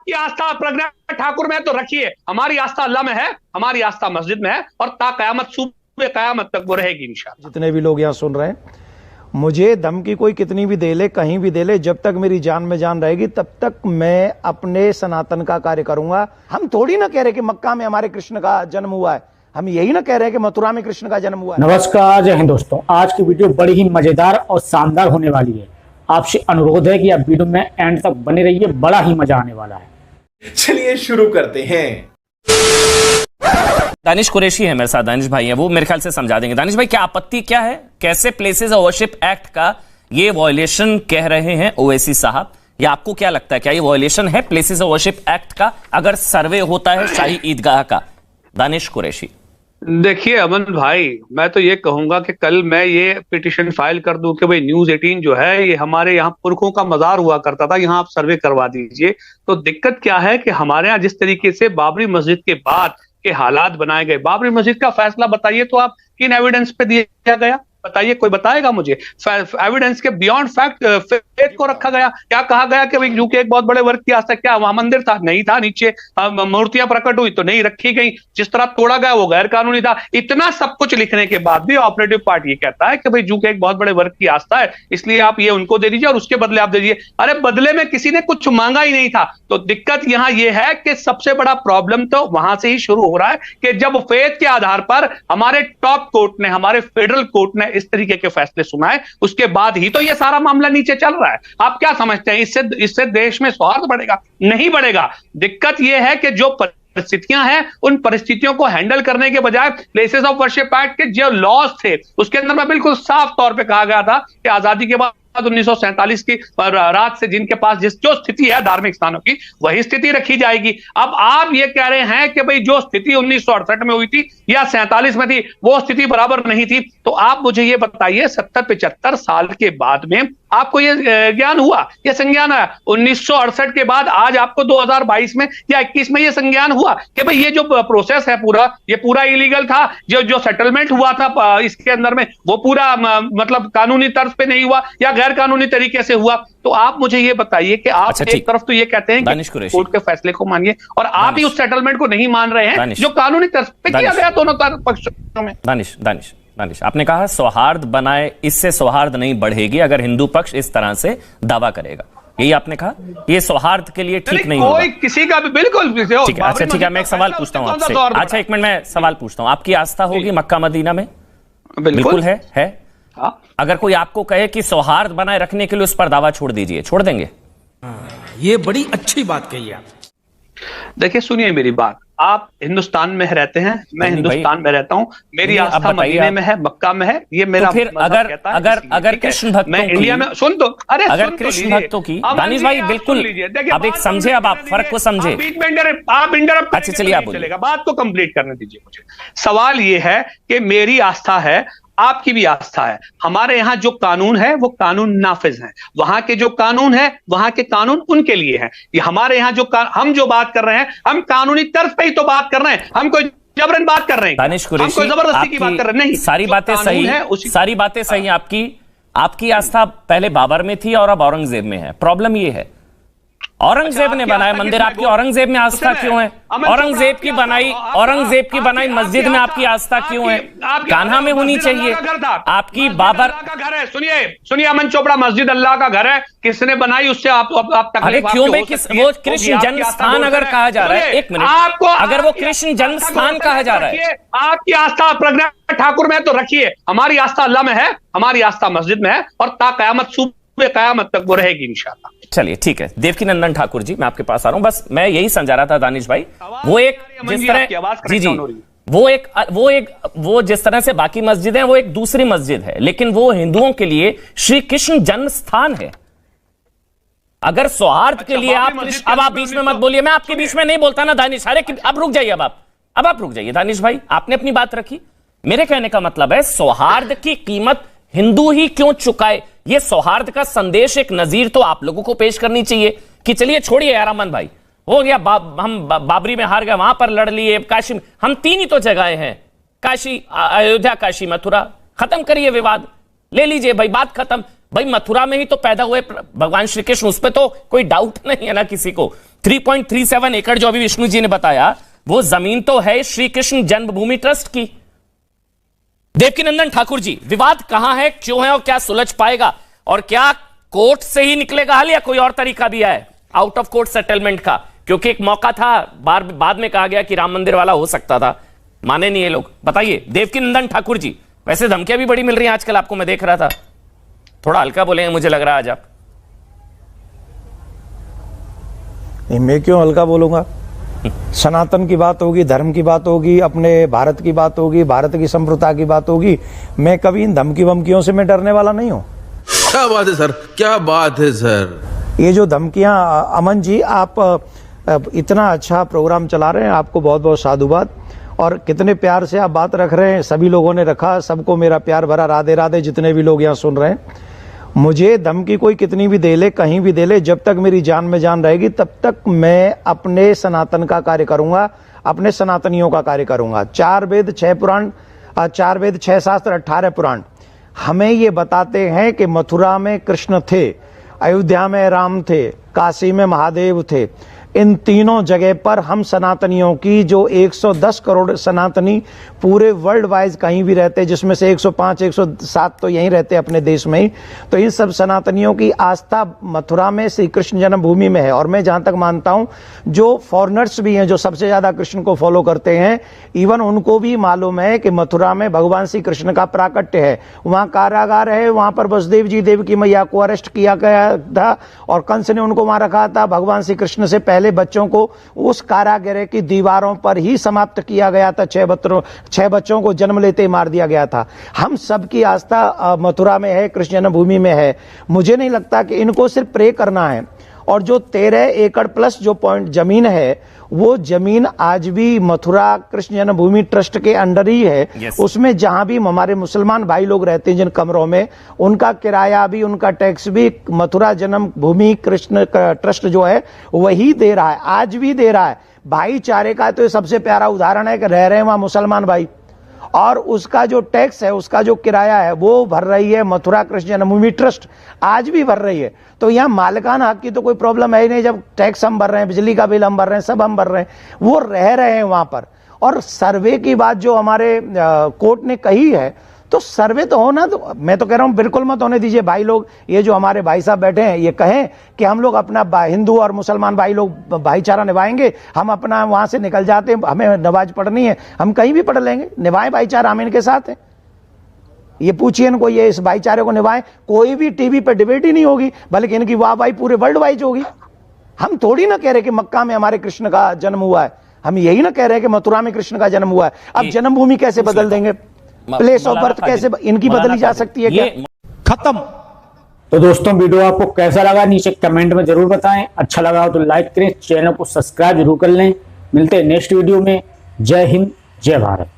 आपकी आस्था प्रज्ञा ठाकुर में तो रखिए, हमारी आस्था अल्लाह में है, हमारी आस्था मस्जिद में है, और ता कयामत सुबह कयामत तक वो रहेगी इंशाअल्लाह। जितने भी लोग यहाँ सुन रहे हैं, मुझे धमकी कोई कितनी भी दे ले, कहीं भी दे ले, जब तक मेरी जान में जान रहेगी तब तक मैं अपने सनातन का कार्य करूंगा। हम थोड़ी ना कह रहे कि मक्का में हमारे कृष्ण का जन्म हुआ है, हम यही ना कह रहे हैं कि मथुरा में कृष्ण का जन्म हुआ है। नमस्कार, जय हिंद दोस्तों। आज की वीडियो बड़ी ही मजेदार और शानदार होने वाली है। आपसे अनुरोध है कि आप वीडियो में एंड तक बने रहिए, बड़ा ही मजा आने वाला है। चलिए शुरू करते हैं। दानिश कुरैशी है मेरे साथ, दानिश भाई हैं, वो मेरे ख्याल से समझा देंगे। दानिश भाई, क्या आपत्ति क्या है? कैसे प्लेसेस ऑफ वर्शिप एक्ट का ये वॉयलेशन कह रहे हैं ओवैसी साहब, या आपको क्या लगता है क्या ये वॉयलेशन है प्लेसेस ऑफ वर्शिप एक्ट का अगर सर्वे होता है शाही ईदगाह का? दानिश कुरैशी। देखिए अमन भाई, मैं तो ये कहूंगा कि कल मैं ये पिटीशन फाइल कर दूं कि भाई न्यूज 18 जो है ये हमारे यहाँ पुरखों का मजार हुआ करता था, यहाँ आप सर्वे करवा दीजिए। तो दिक्कत क्या है कि हमारे यहाँ जिस तरीके से बाबरी मस्जिद के बाद के हालात बनाए गए, बाबरी मस्जिद का फैसला बताइए तो आप किन एविडेंस पे दिया गया? बताइए, कोई बताएगा मुझे? एविडेंस के बियॉन्ड फैक्ट फेथ को रखा गया। क्या कहा गया कि भाई यूके एक बहुत बड़े वर्ग की आस्था, क्या वहां मंदिर था? नहीं था। नीचे मूर्तियां प्रकट हुई तो नहीं रखी गई। जिस तरह तोड़ा गया वो गैर कानूनी था। इतना सब कुछ लिखने के बाद भी ऑपरेटिव पार्टी ये कहता है कि भाई यूके एक बहुत बड़े वर्ग की आस्था है, इसलिए आप ये उनको दे दीजिए और उसके बदले आप दे दीजिए। अरे बदले में किसी ने कुछ मांगा ही नहीं था। तो दिक्कत यहां यह है कि सबसे बड़ा प्रॉब्लम तो वहां से ही शुरू हो रहा है कि जब फेथ के आधार पर हमारे टॉप कोर्ट ने, हमारे फेडरल कोर्ट ने इस तरीके के फैसले सुनाए, उसके बाद ही तो ये सारा मामला नीचे चल रहा है। आप क्या समझते हैं इससे देश में सौहार्द बढ़ेगा? नहीं बढ़ेगा। दिक्कत यह है कि जो परिस्थितियां हैं उन परिस्थितियों को हैंडल करने के बजाय प्लेसेस ऑफ वर्शिप एक्ट के जो लॉज थे उसके अंदर में बिल्कुल साफ तौर पे कहा गया था कि आजादी के बाद 1947 की रात से जिनके पास जो स्थिति है धार्मिक स्थानों की, वही स्थिति रखी जाएगी। अब आप ये कह रहे हैं कि भाई जो स्थिति 1968 में हुई थी या 47 में थी वो स्थिति बराबर नहीं थी। तो आप मुझे ये बताइए 70-75 साल के बाद में आपको ये ज्ञान हुआ, ये संज्ञान आया? 1968 के बाद आज आपको 2022 में या 21 में ये संज्ञान हुआ कि भाई ये जो प्रोसेस है ये पूरा इलीगल था। जो सेटलमेंट हुआ था इसके अंदर में वो पूरा मतलब कानूनी तर्ज पे नहीं हुआ या गैर कानूनी तरीके से हुआ। तो आप मुझे ये बताइए कि आप एक तरफ तो ये कहते हैं कि कोर्ट के फैसले को मानिए और आप ही उस सेटलमेंट को नहीं मान रहे हैं जो कानूनी तर्ज पे किया गया दोनों पक्षों में। दानिश, आपने कहा सौहार्द बनाए, इससे सौहार्द नहीं बढ़ेगी अगर हिंदू पक्ष इस तरह से दावा करेगा, यही आपने कहा? ये सौहार्द के लिए ठीक नहीं होगा किसी का भी, बिल्कुल ठीक है। अच्छा ठीक है, मैं एक सवाल पूछता हूं आपसे। अच्छा एक मिनट, मैं सवाल पूछता हूं। आपकी आस्था होगी मक्का मदीना में? बिल्कुल है। हाँ। अगर कोई आपको कहे कि सौहार्द बनाए रखने के लिए उस पर दावा छोड़ दीजिए, छोड़ देंगे? ये बड़ी अच्छी बात कही आप। देखिए सुनिए मेरी बात, आप हिंदुस्तान में रहते हैं, मैं हिंदुस्तान में रहता हूं, मेरी आस्था मदीने में है, मक्का में है, ये मेरा तो फिर अगर कृष्ण भक्तों मैं इंडिया में सुन दो, अरे अगर कृष्ण भक्तों की, दानिश भाई बिल्कुल, अब एक समझे, अब आप फर्क को समझे। आप इंटरप्ट, अच्छा चलिए आप चलेगा, बात को कंप्लीट करने दीजिए मुझे। सवाल ये है कि मेरी आस्था है, आपकी भी आस्था है। हमारे यहाँ जो कानून है वो कानून नाफिज है, वहां के जो कानून है वहां के कानून उनके लिए हैं। ये हमारे यहाँ हम जो बात कर रहे हैं हम कानूनी तर्ज पे ही तो बात कर रहे हैं, हम कोई जबरन बात कर रहे हैं? दानिश कुरैशी, हम कोई जबरदस्ती की बात कर रहे हैं? नहीं, सारी बातें सही है, सारी बातें सही है आपकी आस्था पहले बाबर में थी और अब औरंगजेब में है। प्रॉब्लम ये है औरंगजेब ने बनाया मंदिर, आपकी औरंगजेब में आस्था क्यों है? औरंगजेब की बनाई मस्जिद में आपकी आस्था क्यों है? कान्हा में होनी चाहिए आपकी। बाबर का घर है, सुनिए अमन चोपड़ा, मस्जिद अल्लाह का घर है, किसने बनाई उससे आप अरे क्यों भाई, वो कृष्ण जन्म स्थान अगर कहा जा रहा है, एक मिनट, आपको अगर वो कृष्ण जन्म स्थान कहा जा रहा है, आपकी आस्था प्रज्ञा ठाकुर में तो रखिए, हमारी आस्था अल्लाह में है, हमारी आस्था मस्जिद में है, और ता कयामत सुबह कयामत तक वो रहेगी इंशाअल्लाह। चलिए ठीक है, देवकीनंदन ठाकुर जी, मैं आपके पास आ रहा हूं। बस मैं यही समझा रहा था दानिश भाई, वो एक जिस तरह जी वो जिस तरह से बाकी मस्जिद है वो एक दूसरी मस्जिद है, लेकिन वो हिंदुओं के लिए श्री कृष्ण जन्म स्थान है। अगर सौहार्द के लिए अब आप बीच में मत बोलिए, मैं आपके बीच में नहीं बोलता ना दानिश। अरे अब रुक जाइए, अब आप रुक जाइए दानिश भाई, आपने अपनी बात रखी। मेरे कहने का मतलब है सौहार्द की कीमत हिंदू ही क्यों चुकाए? ये सौहार्द का संदेश, एक नजीर तो आप लोगों को पेश करनी चाहिए कि चलिए छोड़िए यार अमन भाई, हो गया हम बाबरी में हार गए, वहां पर लड़ लिए, काशी में, हम 3 ही तो जगहें हैं, काशी, अयोध्या, काशी, मथुरा, खत्म करिए विवाद, ले लीजिए भाई, बात खत्म। भाई मथुरा में ही तो पैदा हुए भगवान श्री कृष्ण, उस पर तो कोई डाउट नहीं है ना किसी को। 3.37 एकड़ जो अभी विष्णु जी ने बताया, वो जमीन तो है श्री कृष्ण जन्मभूमि ट्रस्ट की। देवकीनंदन ठाकुर जी, विवाद कहां है, क्यों है और क्या सुलझ पाएगा, और क्या कोर्ट से ही निकलेगा हल या कोई और तरीका भी है आउट ऑफ कोर्ट सेटलमेंट का? क्योंकि एक मौका था, बाद में कहा गया कि राम मंदिर वाला हो सकता था, माने नहीं ये लोग। बताइए देवकीनंदन ठाकुर जी, वैसे धमकियां भी बड़ी मिल रही हैं आजकल आपको, मैं देख रहा था, थोड़ा हल्का बोलेंगे मुझे लग रहा है आज आप। नहीं, मैं क्यों हल्का बोलूंगा? सनातन की बात होगी, धर्म की बात होगी, अपने भारत की बात होगी, भारत की संप्रभुता की बात होगी। मैं कभी इन धमकी वमकियों से मैं डरने वाला नहीं हूं। क्या बात है सर, क्या बात है सर। ये जो धमकियां, अमन जी आप इतना अच्छा प्रोग्राम चला रहे हैं, आपको बहुत बहुत साधुवाद। और कितने प्यार से आप बात रख रहे हैं, सभी लोगों ने रखा, सबको मेरा प्यार भरा राधे राधे, जितने भी लोग यहाँ सुन रहे हैं। मुझे धमकी कोई कितनी भी दे ले, कहीं भी दे ले, जब तक मेरी जान में जान रहेगी तब तक मैं अपने सनातन का कार्य करूंगा, अपने सनातनियों का कार्य करूंगा। 4 वेद 6 पुराण, 4 वेद 6 शास्त्र 18 पुराण हमें ये बताते हैं कि मथुरा में कृष्ण थे, अयोध्या में राम थे, काशी में महादेव थे। इन तीनों जगह पर हम सनातनियों की, जो 110 करोड़ सनातनी पूरे वर्ल्ड वाइज कहीं भी रहते, जिसमें से 105 107 तो यहीं रहते अपने देश में ही, तो इन सब सनातनियों की आस्था मथुरा में श्री कृष्ण जन्मभूमि में है। और मैं जहां तक मानता हूं, जो फॉरेनर्स भी हैं, जो सबसे ज्यादा कृष्ण को फॉलो करते हैं, इवन उनको भी मालूम है कि मथुरा में भगवान श्री कृष्ण का प्राकट्य है। वहां कारागार है, वहां पर वसुदेव जी देवकी मैया को अरेस्ट किया गया था और कंस ने उनको वहां रखा था। भगवान श्री कृष्ण से पहले बच्चों को उस कारागृह की दीवारों पर ही समाप्त किया गया था। 6 बच्चों को जन्म लेते ही मार दिया गया था। हम सबकी आस्था मथुरा में है, कृष्ण जन्मभूमि में है। मुझे नहीं लगता कि इनको सिर्फ प्रे करना है। और जो 13 एकड़ प्लस जो पॉइंट जमीन है, वो जमीन आज भी मथुरा कृष्ण जन्मभूमि ट्रस्ट के अंडर ही है। yes. उसमें जहां भी हमारे मुसलमान भाई लोग रहते हैं जिन कमरों में, उनका किराया भी, उनका टैक्स भी मथुरा जन्मभूमि कृष्ण ट्रस्ट जो है वही दे रहा है, आज भी दे रहा है। भाईचारे का तो सबसे प्यारा उदाहरण है कि रह रहे हैं वहां मुसलमान भाई, और उसका जो टैक्स है, उसका जो किराया है, वो भर रही है मथुरा कृष्ण जन्मभूमि ट्रस्ट, आज भी भर रही है। तो यहाँ मालिकाना हक की तो कोई प्रॉब्लम है ही नहीं। जब टैक्स हम भर रहे हैं, बिजली का बिल हम भर रहे हैं, सब हम भर रहे हैं, वो रह रहे हैं वहां पर। और सर्वे की बात जो हमारे कोर्ट ने कही है, तो सर्वे तो होना, तो मैं तो कह रहा हूं बिल्कुल मत होने दीजिए। भाई लोग, ये जो हमारे भाई साहब बैठे हैं, ये कहें कि हम लोग अपना हिंदू और मुसलमान भाई लोग भाईचारा निभाएंगे, हम अपना वहां से निकल जाते हैं, हमें नमाज पढ़नी है, हम कहीं भी पढ़ लेंगे, निभाएं भाईचारा, हम इनके साथ हैं। ये पूछिए इनको, ये इस भाईचारे को निभाएं, कोई भी टीवी पर डिबेट ही नहीं होगी, बल्कि इनकी वाहवाही पूरे वर्ल्ड वाइज होगी। हम थोड़ी ना कह रहे कि मक्का में हमारे कृष्ण का जन्म हुआ है, हम यही ना कह रहे कि मथुरा में कृष्ण का जन्म हुआ है। अब जन्मभूमि कैसे बदल देंगे, प्लेस ऑफ बर्थ कैसे इनकी बदली जा सकती है क्या? खत्म। तो दोस्तों, वीडियो आपको कैसा लगा नीचे कमेंट में जरूर बताएं। अच्छा लगा हो तो लाइक करें, चैनल को सब्सक्राइब जरूर कर लें। मिलते हैं नेक्स्ट वीडियो में। जय हिंद, जय भारत।